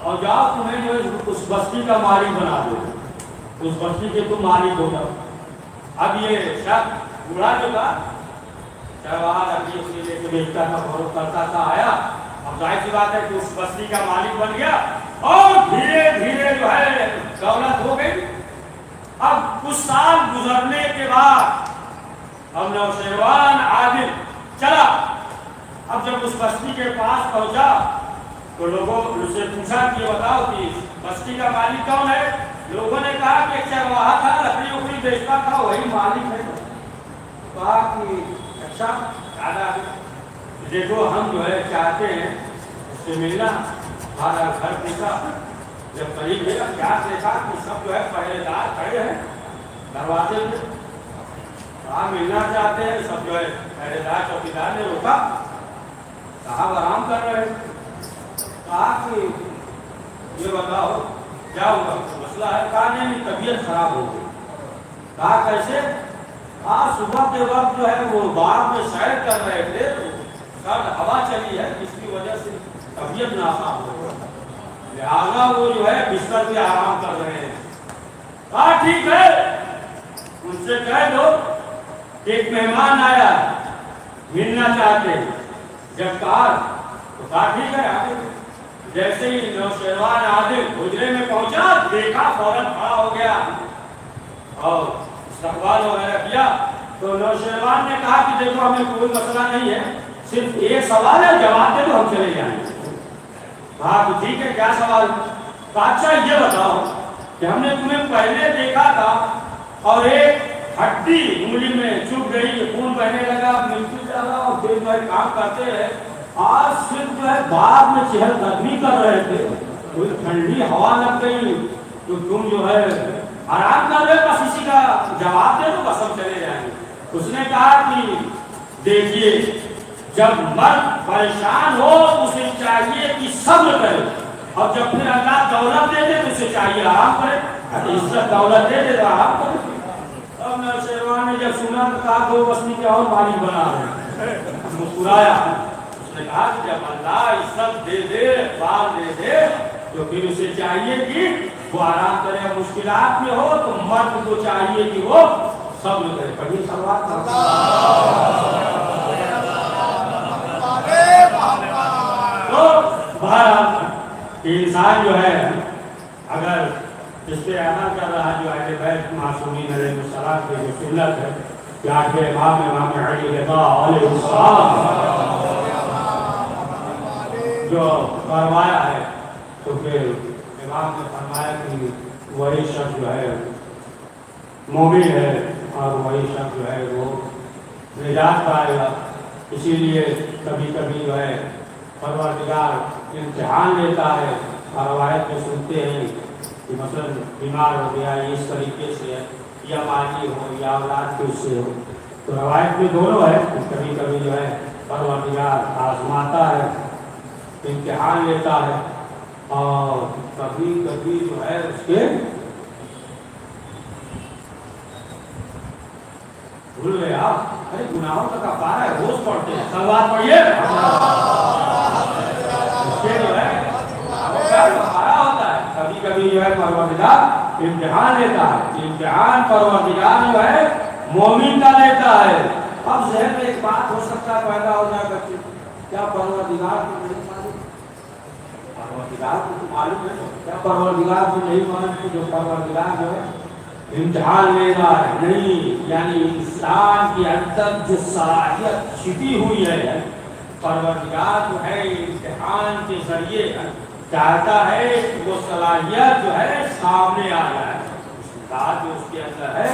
اور جاؤ تمہیں جو اس بستی کا مالک بنا دو، اس بستی کے تم مالک ہو جاؤ۔ اب یہ شخص بوڑھا جو تھا شہوار ابھی اپنی لے کے بیچتا تھا، فروخت کرتا تھا، آیا، اب ظاہر سی بات ہے کہ اس بستی کا مالک بن گیا اور دھیرے دھیرے جو ہے دولت ہو گئی۔ اب کچھ سال گزرنے کے بعد اب نوشیروان عادل چلا، اب جب اس بستی کے پاس پہنچا تو لوگوں سے پوچھا کہ بتاؤ کہ بستی کا مالک کون ہے؟ لوگوں نے کہا کہ ایک چرواہا تھا، لکڑی اکڑی بیچتا تھا، وہی مالک ہے۔ کہا کہ اچھا دادا دیکھو ہم جو ہے چاہتے ہیں اس سے ملنا۔ ہمارا گھر دیکھا، جب قریب گیا کیا دیکھا کہ سب جو ہے پہرے دار کھڑے ہیں دروازے پہ، کہا ملنا چاہتے ہیں، سب جو ہے پہرے دار چوکیدار نے روکا، صاحب آرام کر رہے ہیں۔ کہا کہ یہ بتاؤ کیا ہوا، مسئلہ ہے؟ کہا نہیں طبیعت خراب ہو گئی۔ کہا کیسے؟ آج صبح کے وقت جو ہے وہ باغ میں سیر کر رہے تھے، سرد ہوا چلی ہے جس کی وجہ سے طبیعت ناساز ہو گئی، لہٰذا وہ جو ہے بستر پہ آرام کر رہے ہیں۔ کہا ٹھیک ہے، ان سے کہہ دو کہ ایک مہمان آیا ملنا چاہتے ہیں۔ جب کہا تو کہا ٹھیک ہے آگے۔ جیسے ہی نوشیروان عادل حجرے میں پہنچا دیکھا فوراً کھڑا ہو گیا اور استقبال وغیرہ کیا۔ تو نوشیروان نے کہا کہ دیکھو ہمیں کوئی مسئلہ نہیں ہے، صرف ایک سوال ہے، جواب دے تو ہم چلے جائیں گے۔ کہا کہ ٹھیک ہے، کیا سوال؟ کہا اچھا یہ بتاؤ کہ ہم نے تمہیں پہلے دیکھا تھا اور ایک ہڈی انگلی میں چبھ گئی، خون بہنے لگا، ملتی جانا اور پھر جو ہے کام کرتے رہے، آج صرف جو ہے باغ میں چہل قدمی کر رہے تھے، کوئی ٹھنڈی ہوا لگ گئی تو تم جو ہے آرام کر رہے، بس اسی کا جواب دے تو بس ہم چلے جائیں گے۔ اس نے کہا کہ دیکھیے جب مرد پریشان ہو تو اسے چاہیے کہ صبر کرے، اور جب پھر اللہ دولت دے دے تو اسے چاہیے آرام کرے، عزت دولت دے دے تو آرام کرے۔ اب نوشیروان نے جب سنا تو کہا دو بستی کے اور مالک بنا رہے، مسکرایا۔ اس نے کہا کہ جب اللہ عزت دے دے، اقبال دے دے تو پھر اسے چاہیے کہ وہ آرام کرے، مشکلات میں ہو تو مرد کو چاہیے کہ وہ صبر کرے۔ کبھی سوال کرتا تو بہرحال انسان جو ہے اگر اس پہ عمل کر رہا جو اہل بیت معصومین علیہ السلام کی جو سنت ہے کہ آٹھویں امام علی رضا علیہ السلام جو فرمایا ہے، تو پھر امام نے فرمایا کہ وہی شخص جو ہے مومن ہے اور وہی شخص جو ہے وہ نجات پائے گا۔ اسی لیے کبھی کبھی جو ہے پروردگار امتحان لیتا ہے، اور روایت میں سنتے ہیں کہ مثلا بیمار ہو گیا اس طریقے سے ہے، یا مالی ہو یا اولاد کے اس سے ہو، تو روایت میں دونوں ہے، کبھی کبھی جو ہے پروردگار آزماتا ہے، امتحان لیتا ہے، اور کبھی کبھی جو ہے اس کے بھول گئے آپ، ارے گناہوں کا کفارہ ہے، روز پڑھتے ہیں، صلوات پڑھیے، اس کے جو ہے کفارہ ہوتا ہے۔ کبھی کبھی جو ہے پروردگار امتحان لیتا ہے، امتحان پروردگار جو ہے مومن کا لیتا ہے۔ اب ذہن میں ایک بات ہو سکتا ہے پیدا ہو جائے بچے، کیا پروردگار کو نہیں معلوم؟ پروردگار کو تو معلوم ہے، کیا پروردگار کو نہیں معلوم کہ جو پروردگار جو ہے امتحان لے رہا ہے؟ نہیں، یعنی انسان کے اندر جو صلاحیت چھپی ہوئی ہے، پروردگار جو ہے امتحان کے ذریعے چاہتا ہے کہ وہ صلاحیت جو ہے سامنے آ جائے، بات جو اس کے اندر ہے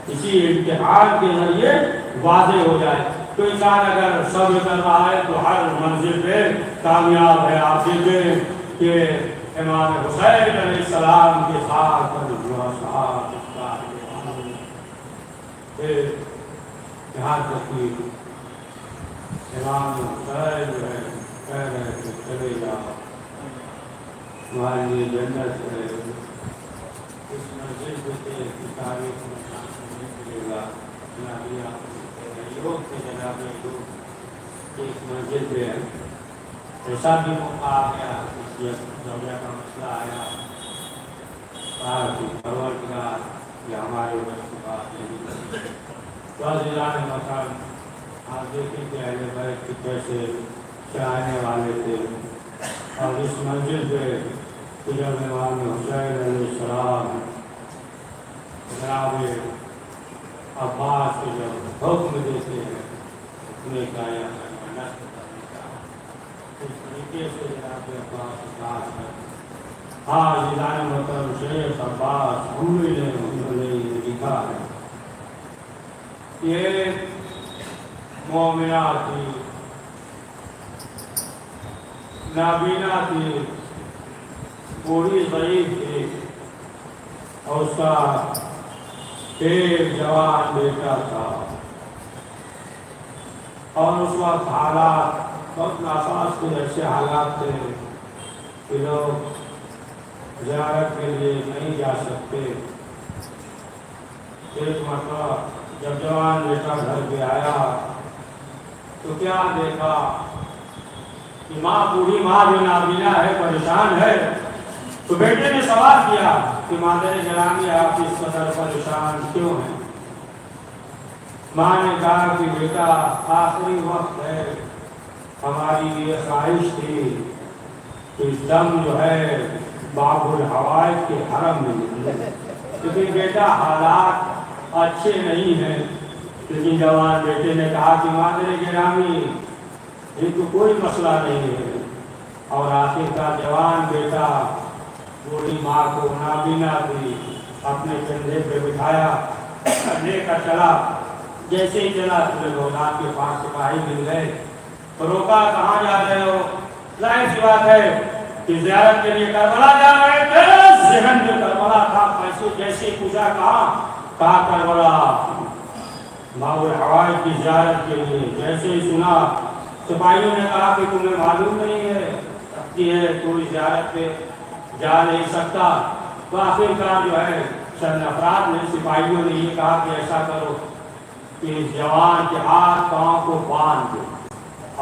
اسی امتحان کے ذریعے واضح ہو جائے۔ تو انسان اگر صبر کر رہا ہے تو ہر منزل پہ کامیاب ہے۔ آپ دیکھیں کہ امام حسین علیہ السلام کے ساتھ یہاں تک کہ امام حسین جو ہے کہہ رہے تھے چلے جاؤ تمہارے لیے جنت ہے، اس مسجد سے تاریخ میں نہیں ملے گا۔ لوگ تھے جناب لوگ اس مسجد میں ایسا بھی موقع آ گیا یہ زوجہ کا مسئلہ آیا، کہا کہ پروردگار یہ ہمارے بس کی بات نہیں۔ تو عزیزان محترم، آپ دیکھیں کہ اہل بیت کی کیسے چاہنے والے تھے، اور اس منزل پہ جب امام حسین علیہ السلام جناب عباس کو جب حکم دیتے ہیں اپنے قائم نسل کرنے کا، اس طریقے سے جناب عباس ہے۔ ہاں جناب محترم شیخ عباس عمری نے انہوں نے یہ لکھا ہے، یہ مومنہ تھی، نابینا تھی، بوڑھی ضعیف تھی، اور اس کا ایک جوان بیٹا تھا، اور اس وقت حالات بہت ناساز تھے، ایسے حالات تھے کہ لوگ زیارت کے لیے نہیں جا سکتے۔ ایک مرتبہ جب جوان بیٹا گھر پہ آیا تو کیا دیکھا کہ ماں، بوڑھی ماں جو نابینا ہے، پریشان ہے، تو بیٹے نے سوال کیا کہ مادر گرامی آپ اس قدر پریشان کیوں ہیں؟ ماں نے کہا کہ بیٹا آخری وقت ہے، ہماری یہ خواہش تھی کہ دم جو ہے باب الحوائج کے حرم میں نکلے، لیکن بیٹا حالات اچھے نہیں ہیں۔ لیکن جوان بیٹے نے کہا کہ مادر گرامی یہ تو کوئی مسئلہ نہیں ہے، اور آخر کا جوان بیٹا بوڑھی ماں کو نابینا تھی اپنے کندھے پہ بٹھایا، لے کر چلا۔ جیسے ہی چلا تو لوگات کے پاس سپاہی مل گئے، روکا، کہاں جا رہے ہو؟ ظاہر سی بات ہے کہ زیارت کے لیے کربلا جا رہے تھے، ذہن میں کربلا تھا، جیسے پوچھا کہا کربلا، باب الحوائج کی زیارت کے لیے۔ جیسے ہی سنا سپاہیوں نے کہا کہ تمہیں معلوم نہیں ہے سکتی ہے کوئی زیارت پہ جا نہیں سکتا۔ تو آخر کار جو ہے چند افراد نے، سپاہیوں نے یہ کہا کہ ایسا کرو کہ اس جوان کے ہاتھ پاؤں کو باندھ دو،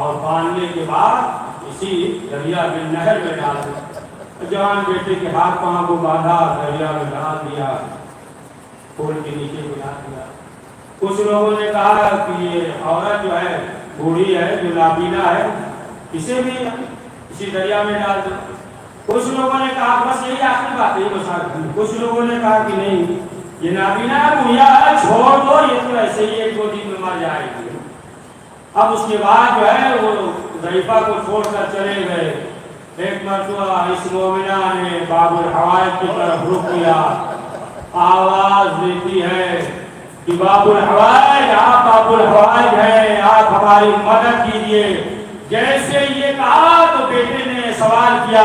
اور باندھنے کے بعد اسی دریا میں نہر میں ڈال دو۔ جوان بیٹے کے ہاتھ پاؤں کو باندھا، دریا میں ڈال دیا، پھول کے نیچے گرا دیا۔ کچھ لوگوں نے کہا کہ یہ عورت جو ہے بوڑھی ہے، جو نابینا ہے، اسے بھی اسی دریا میں ڈال دو۔ کچھ لوگوں نے کہا، بس یہی آخری بات ہے، کچھ لوگوں نے کہا کہ نہیں، یہ نابینا ہے، بوڑھیا ہے، چھوڑ دو، یہ تو ایسے ہی ایک دو دن میں مر جائے گی۔ اب اس کے بعد جو ہے وہ ضعیفہ کو چھوڑ کر چلے گئے۔ ایک مرتبہ اس مومنہ نے باب الحوائج کی طرف رخ کیا، آواز دیتی ہے کہ باب الحوائج، آپ باب الحوائج ہیں، آپ ہماری مدد کیجیے۔ جیسے یہ کہا تو بیٹے نے سوال کیا،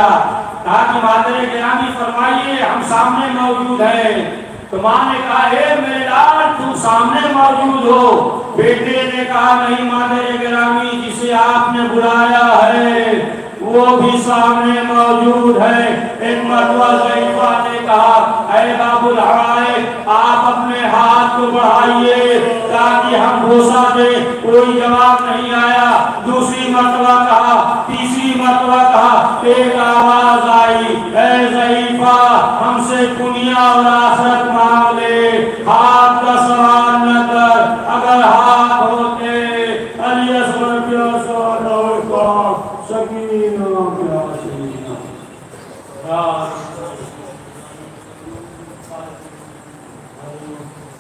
کہا کہ مادر گرامی فرمائیے، ہم سامنے موجود ہیں۔ تو ماں نے کہا، اے میرے لال، تم سامنے موجود ہو۔ بیٹے نے کہا، نہیں مادر گرامی، جسے آپ نے بلایا ہے وہ بھی سامنے موجود ہے۔ ایک مرتبہ ضعیفہ نے کہا، اے باب الحوائج، آپ اپنے ہاتھ کو بڑھائیے تاکہ ہم بوسہ دیں۔ کوئی جواب نہیں آیا۔ دوسری مرتبہ کہا، تیسری مرتبہ کہا، ایک آواز آئی، اے ضعیفہ، ہم سے دنیا اور آخرت مانگ لے، ہاتھ کا سوال نہ کر۔ اگر ہاتھ ہوتے علی اصغر کی سوال کا سکینہ کیا سکینہ۔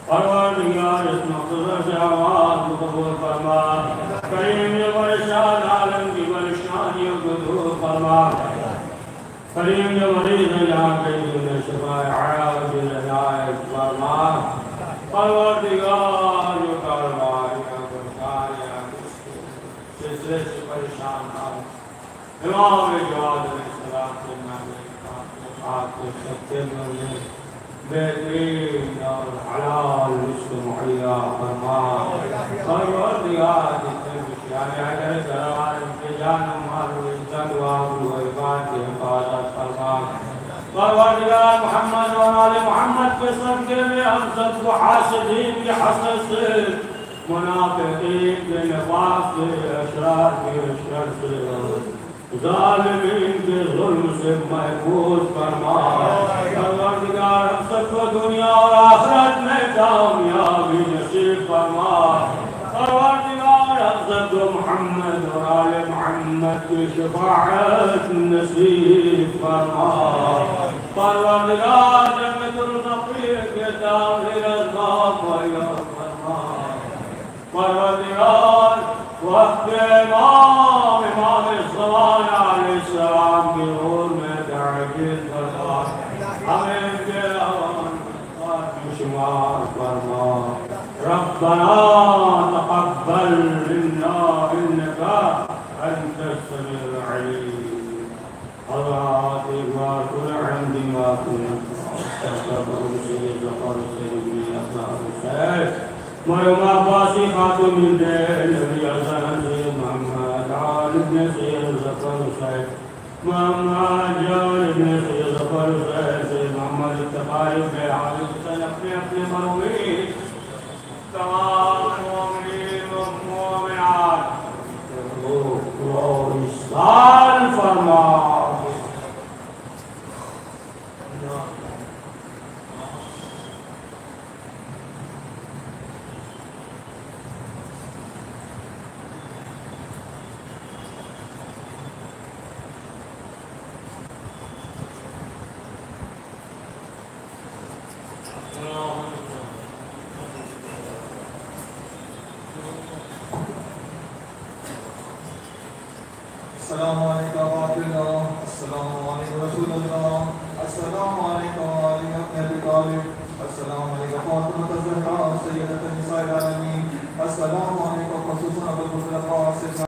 پروردگار اس مقتدر سے آواز قبول فرما، کریم ورشاد عالم کی ورشانی قبول فرما، کریم مریض جہاں کے دل شفا علاج العلاج فرما، پروردگار جو کاروبار یا برکار یا سلسلے سے پریشان تھا، امام جواد علیہ السلام کے نام آپ کو سچے مرنے بہترین اور حلال رزق مہیا فرما، پروردگار جتنے مشیانے حضر دربار ان کے جان و مال و عزت و آبرو و عزت کی حفاظت فرما، پروردگار محمد و آل محمد کے صدقے میں ہم سب کو حاسدین کے حسد سے، منافقین کے نفاق سے، اشرار کے شر سے ظالمین کے ظلم سے محفوظ فرما پروردگار ہم سب کو دنیا اور آخرت میں کامیابی نصیب فرما پروردگار ہم سب کو محمد اور آل محمد کی شفاعت نصیب فرما پروردگار جنت النعیم کے داخل عذاب فرما پروردگار وقت امام الزمان علیہ السلام کی حضور میں تعجیل فرما ہمیں ان کے شمار فرما ربنا تقبل منا انك انت السميع العليم اللہ اکبر کل حمد ما كنت استغفر سيد غفار سيدنا حسین مرحوم عباسی خاتون نبی حسن سید محمد عال ابن سید ظفر حسین محمد جان ابن سید ظفر حسین سید محمد اتقائی بن عال حسین اپنے مرحومین تمام مومنین و مومنات کو احسان فرما السلام علیکم ورحمۃ اللہ، السلام علیکم رسول اللہ، السلام علیکم علی ابی طالب، السلام علیکم فاطمہ الزہرا سیدۃ النساء العالمین، السلام علیکم خصوصاً ابو الخلفاء